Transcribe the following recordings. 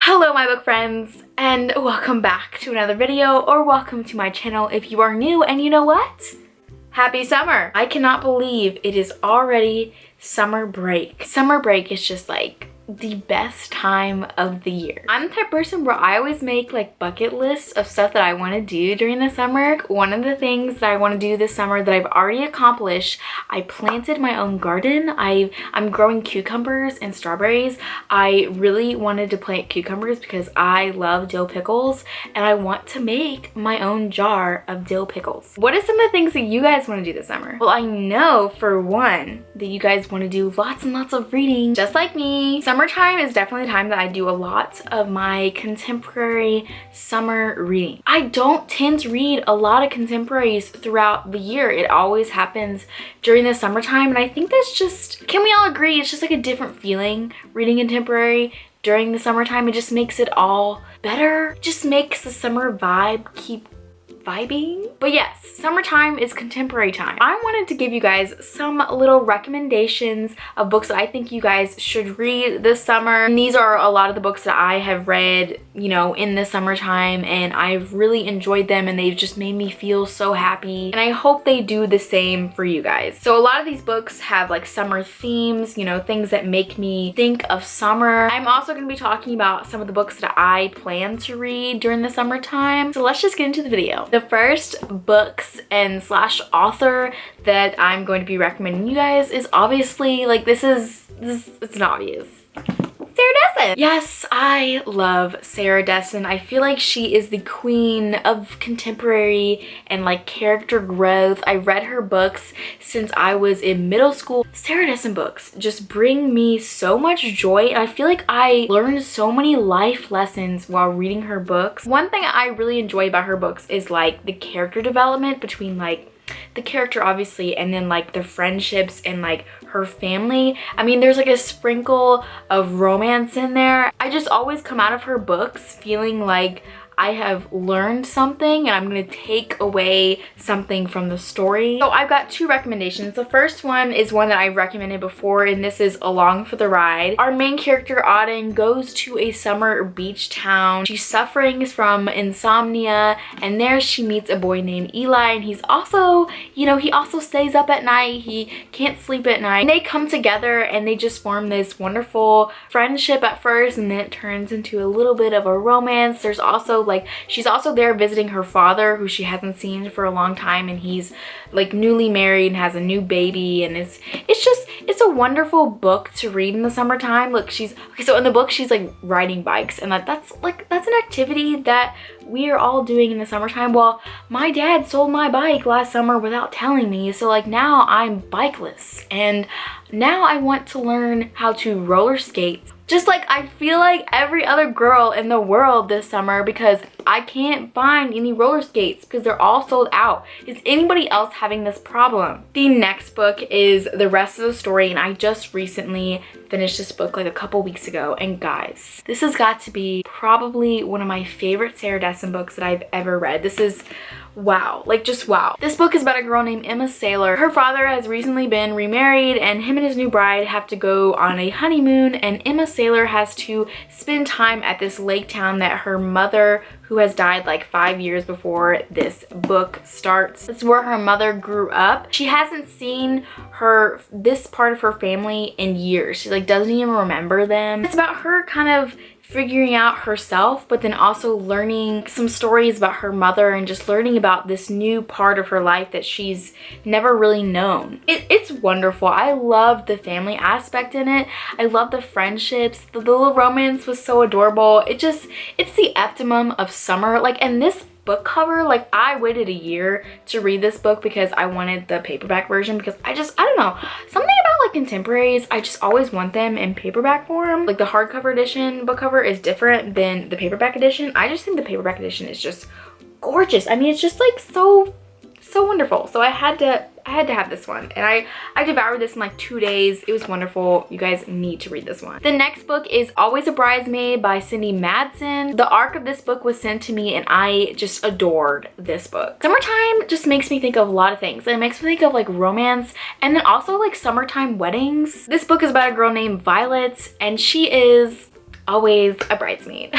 Hello my book friends, and welcome back to another video, or welcome to my channel if you are new. And you know what? Happy summer! I cannot believe it is already summer break. Summer break is just like the best time of the year. I'm the type of person where I always make like bucket lists of stuff that I want to do during the summer. One of the things that I want to do this summer that I've already accomplished, I planted my own garden. I'm growing cucumbers and strawberries. I really wanted to plant cucumbers because I love dill pickles and I want to make my own jar of dill pickles. What are some of the things that you guys want to do this summer? Well, I know for one that you guys want to do lots and lots of reading, just like me. Summertime is definitely the time that I do a lot of my contemporary summer reading. I don't tend to read a lot of contemporaries throughout the year. It always happens during the summertime, and I think that's just, can we all agree, it's just like a different feeling reading contemporary during the summertime. It just makes it all better. It just makes the summer vibe keep vibing. But yes, summertime is contemporary time. I wanted to give you guys some little recommendations of books that I think you guys should read this summer. And these are a lot of the books that I have read, you know, in the summertime, and I've really enjoyed them and they've just made me feel so happy. And I hope they do the same for you guys. So a lot of these books have like summer themes, you know, things that make me think of summer. I'm also going to be talking about some of the books that I plan to read during the summertime. So let's just get into the video. The first books and slash author that I'm going to be recommending you guys is obviously, like, it's obvious. Sarah Dessen. Yes, I love Sarah Dessen. I feel like she is the queen of contemporary and like character growth. I read her books since I was in middle school. Sarah Dessen books just bring me so much joy, and I feel like I learned so many life lessons while reading her books. One thing I really enjoy about her books is like the character development between like the character obviously and then like the friendships and like her family. I mean, there's like a sprinkle of romance in there. I just always come out of her books feeling like I have learned something and I'm gonna take away something from the story. So I've got two recommendations. The first one is one that I've recommended before, and this is Along for the Ride. Our main character, Auden, goes to a summer beach town. She's suffering from insomnia, and there she meets a boy named Eli, and he's also, you know, he also stays up at night. He can't sleep at night. And they come together and they just form this wonderful friendship at first, and then it turns into a little bit of a romance. There's also like, she's also there visiting her father, who she hasn't seen for a long time, and he's like newly married and has a new baby, and it's a wonderful book to read in the summertime. Look, so in the book she's like riding bikes, and that's an activity that we are all doing in the summertime. Well, my dad sold my bike last summer without telling me, so like now I'm bikeless, and now I want to learn how to roller skate. Just like I feel like every other girl in the world this summer, because I can't find any roller skates because they're all sold out. Is anybody else having this problem? The next book is The Rest of the Story, and I just recently finished this book like a couple weeks ago, and guys, this has got to be probably one of my favorite Sarah Dessen books that I've ever read. This is wow, like just wow. This book is about a girl named Emma Saylor. Her father has recently been remarried, and him and his new bride have to go on a honeymoon, and Emma Saylor has to spend time at this lake town that her mother, who has died like 5 years before this book starts. It's where her mother grew up. She hasn't seen this part of her family in years. She like doesn't even remember them. It's about her kind of figuring out herself, but then also learning some stories about her mother and just learning about this new part of her life that she's never really known. It's wonderful. I love the family aspect in it. I love the friendships. The little romance was so adorable. It's the optimum of summer. Like, and this book cover, like I waited a year to read this book because I wanted the paperback version, because I don't know, something about like contemporaries, I just always want them in paperback form. Like the hardcover edition book cover is different than the paperback edition. I just think the paperback edition is just gorgeous. I mean, it's just like so wonderful. So I had to have this one, and I devoured this in like 2 days. It was wonderful. You guys need to read this one. The next book is Always a Bridesmaid by Matson. The arc of this book was sent to me, and I just adored this book. Summertime just makes me think of a lot of things. It makes me think of like romance, and then also like summertime weddings. This book is about a girl named Violet, and she is always a bridesmaid.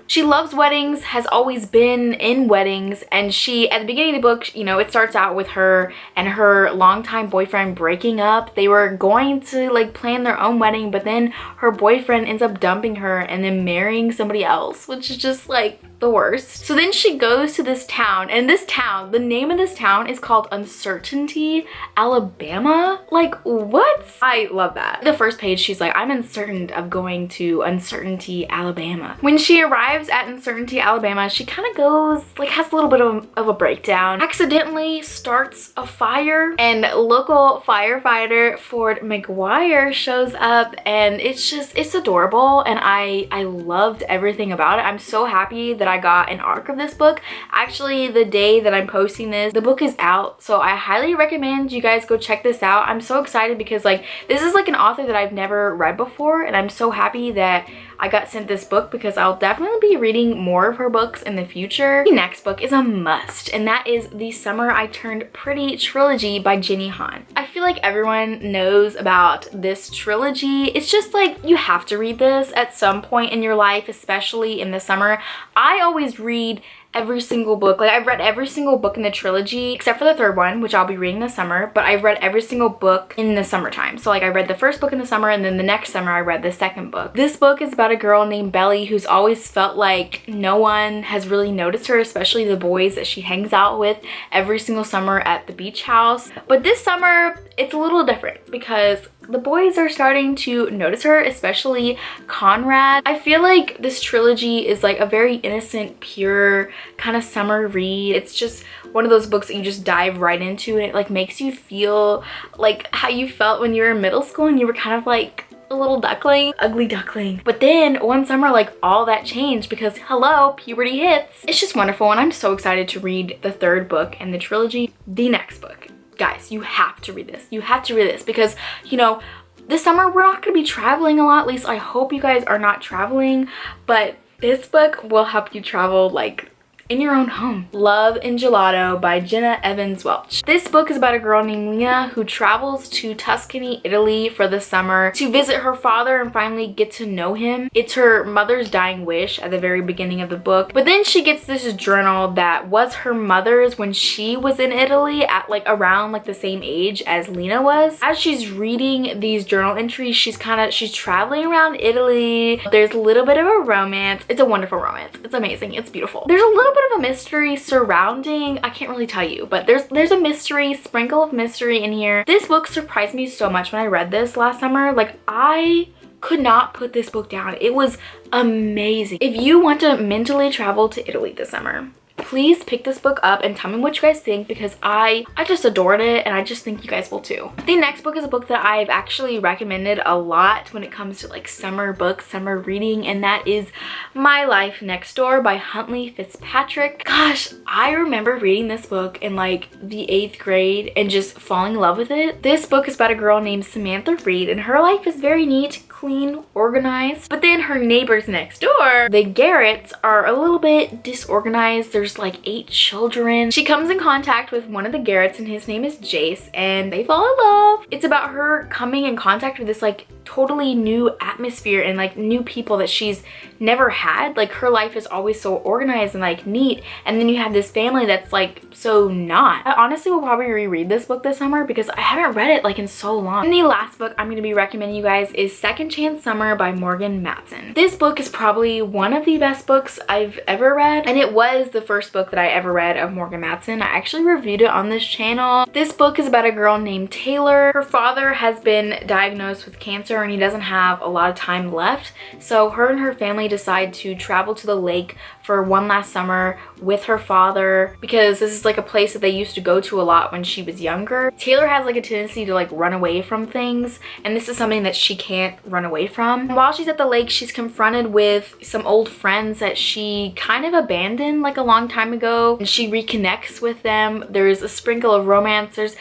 She loves weddings, has always been in weddings, and she, at the beginning of the book, you know, it starts out with her and her longtime boyfriend breaking up. They were going to like plan their own wedding, but then her boyfriend ends up dumping her and then marrying somebody else, which is just like the worst. So then she goes to this town, and this town, the name of this town is called Uncertainty, Alabama. Like, what? I love that. The first page, she's like, I'm uncertain of going to Uncertainty, Alabama. When she arrives at Uncertainty, Alabama, she kind of goes, like, has a little bit of a breakdown, accidentally starts a fire, and local firefighter Ford McGuire shows up, and it's adorable, and I loved everything about it. I'm so happy that I got an arc of this book. Actually, the day that I'm posting this, the book is out, so I highly recommend you guys go check this out. I'm so excited because like this is like an author that I've never read before, and I'm so happy that I got sent this book because I'll definitely be reading more of her books in the future. The next book is a must, and that is The Summer I Turned Pretty trilogy by Jenny Han. I feel like everyone knows about this trilogy. It's just like you have to read this at some point in your life, especially in the summer. I always read every single book. Like, I've read every single book in the trilogy except for the third one, which I'll be reading this summer, but I've read every single book in the summertime. So like I read the first book in the summer, and then the next summer I read the second book. This book is about a girl named Belly who's always felt like no one has really noticed her, especially the boys that she hangs out with every single summer at the beach house. But this summer it's a little different because the boys are starting to notice her, especially Conrad. I feel like this trilogy is like a very innocent, pure kind of summer read. It's just one of those books that you just dive right into, and it like makes you feel like how you felt when you were in middle school and you were kind of like a little duckling, ugly duckling. But then one summer, like all that changed because hello, puberty hits. It's just wonderful, and I'm so excited to read the third book in the trilogy. The next book. Guys, you have to read this. You have to read this because, you know, this summer we're not going to be traveling a lot. At least I hope you guys are not traveling, but this book will help you travel like in your own home. Love and Gelato by Jenna Evans Welch. This book is about a girl named Lena who travels to Tuscany, Italy for the summer to visit her father and finally get to know him. It's her mother's dying wish at the very beginning of the book, but then she gets this journal that was her mother's when she was in Italy at like around like the same age as Lena was. As she's reading these journal entries, she's traveling around Italy. There's a little bit of a romance. It's a wonderful romance. It's amazing. It's beautiful. There's a little bit of a mystery surrounding, I can't really tell you, but there's a mystery, sprinkle of mystery in here. This book surprised me so much when I read this last summer. Like, I could not put this book down. It was amazing. If you want to mentally travel to Italy this summer, please pick this book up and tell me what you guys think because I just adored it, and I just think you guys will too. The next book is a book that I've actually recommended a lot when it comes to like summer books, summer reading, and that is My Life Next Door by Huntley Fitzpatrick. Gosh, I remember reading this book in like the 8th grade and just falling in love with it. This book is about a girl named Samantha Reed, and her life is very neat, clean, organized, but then her neighbors next door, the Garretts, are a little bit disorganized. There's like 8 children. She comes in contact with one of the Garretts, and his name is Jace, and they fall in love. It's about her coming in contact with this like totally new atmosphere and like new people that she's never had. Like, her life is always so organized and like neat, and then you have this family that's like so not. I honestly will probably reread this book this summer because I haven't read it like in so long. And the last book I'm going to be recommending you guys is Second Chance Summer by Morgan Matson. This book is probably one of the best books I've ever read, and it was the first book that I ever read of Morgan Matson. I actually reviewed it on this channel. This book is about a girl named Taylor. Her father has been diagnosed with cancer and he doesn't have a lot of time left, so her and her family decide to travel to the lake for one last summer with her father because this is like a place that they used to go to a lot when she was younger. Taylor has like a tendency to like run away from things, and this is something that she can't run away from. While she's at the lake, she's confronted with some old friends that she kind of abandoned like a long time ago, and she reconnects with them. There's a sprinkle of romance. There's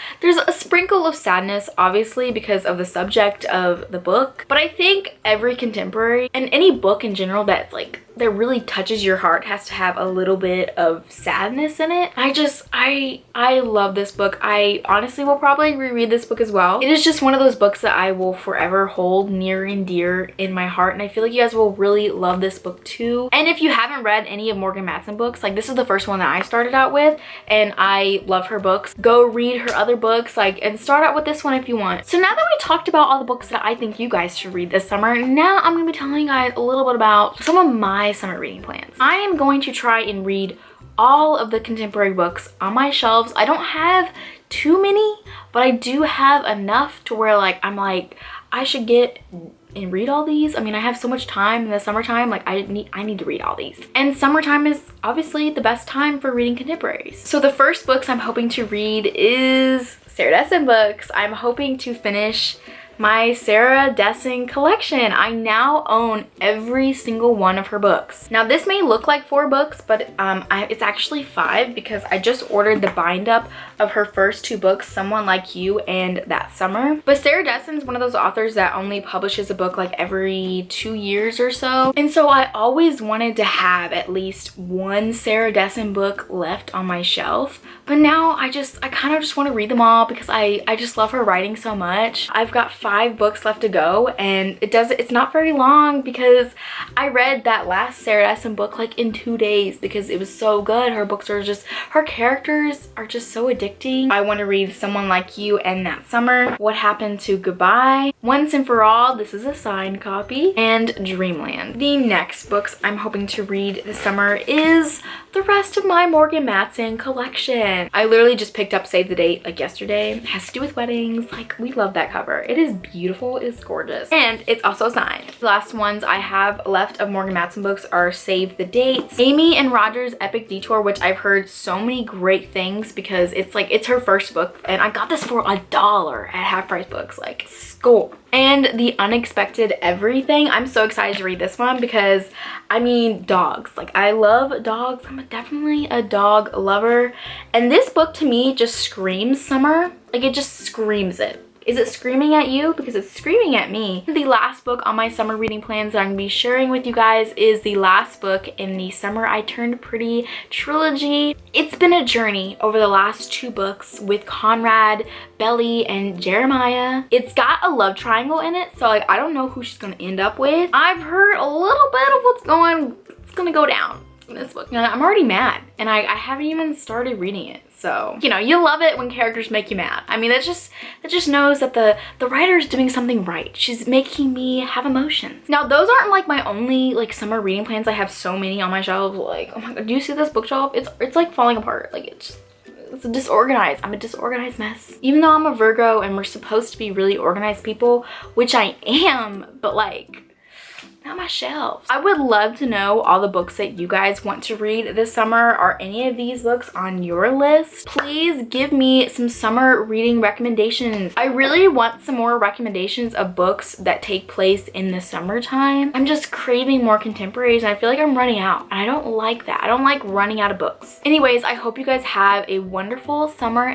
a sprinkle of sadness, obviously, because of the subject of the book, but I think every contemporary and any book in general that's like that really touches your heart has to have a little bit of sadness in it. I love this book. I honestly will probably reread this book as well. It is just one of those books that I will forever hold near and dear in my heart, and I feel like you guys will really love this book too. And if you haven't read any of Morgan Matson books, like this is the first one that I started out with, and I love her books. Go read her other books, like, and start out with this one if you want. So now that we talked about all the books that I think you guys should read this summer, now I'm gonna be telling you guys a little bit about some of my summer reading plans. I am going to try and read all of the contemporary books on my shelves. I don't have too many, but I do have enough to where like I'm like, I should get and read all these. I mean, I have so much time in the summertime, like I need to read all these. And summertime is obviously the best time for reading contemporaries. So the first books I'm hoping to read is Sarah Dessen books. I'm hoping to finish my Sarah Dessen collection. I now own every single one of her books. Now this may look like 4 books, but it's actually 5 because I just ordered the bind up of her first 2 books, Someone Like You and That Summer. But Sarah Dessen's one of those authors that only publishes a book like every 2 years or so. And so I always wanted to have at least one Sarah Dessen book left on my shelf. But now I kind of just want to read them all because I just love her writing so much. I've got 5 books left to go, and it's not very long because I read that last Sarah Dessen book like in 2 days because it was so good. Her books are just, her characters are just so addicting. I want to read Someone Like You and That Summer, What Happened to Goodbye, Once and For All, this is a signed copy, and Dreamland. The next books I'm hoping to read this summer is the rest of my Morgan Matson collection. I literally just picked up Save the Date like yesterday. It has to do with weddings. Like, we love that cover. It is beautiful, it is gorgeous, and it's also signed. The last ones I have left of Morgan Matson books are Save the Dates, Amy and Roger's Epic Detour, which I've heard so many great things because it's her first book, and I got this for $1 at Half Price Books, like score. And The Unexpected Everything. I'm so excited to read this one because, I mean, dogs. Like, I love dogs. I'm definitely a dog lover. And this book to me just screams summer. Like, it just screams it. Is it screaming at you? Because it's screaming at me. The last book on my summer reading plans that I'm going to be sharing with you guys is the last book in the Summer I Turned Pretty trilogy. It's been a journey over the last 2 books with Conrad, Belly, and Jeremiah. It's got a love triangle in it, so like I don't know who she's going to end up with. I've heard a little bit of what's going to go down in this book. Now, I'm already mad, and I haven't even started reading it. So, you know, you love it when characters make you mad. I mean, that just knows that the writer is doing something right. She's making me have emotions. Now, those aren't like my only like summer reading plans. I have so many on my shelf. Like, oh my god, do you see this bookshelf? It's like falling apart. Like, it's disorganized. I'm a disorganized mess. Even though I'm a Virgo and we're supposed to be really organized people, which I am, but like, not my shelves. I would love to know all the books that you guys want to read this summer. Are any of these books on your list? Please give me some summer reading recommendations. I really want some more recommendations of books that take place in the summertime. I'm just craving more contemporaries, and I feel like I'm running out, and I don't like that. I don't like running out of books. Anyways, I hope you guys have a wonderful summer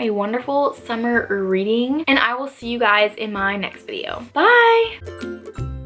reading, and I will see you guys in my next video. Bye!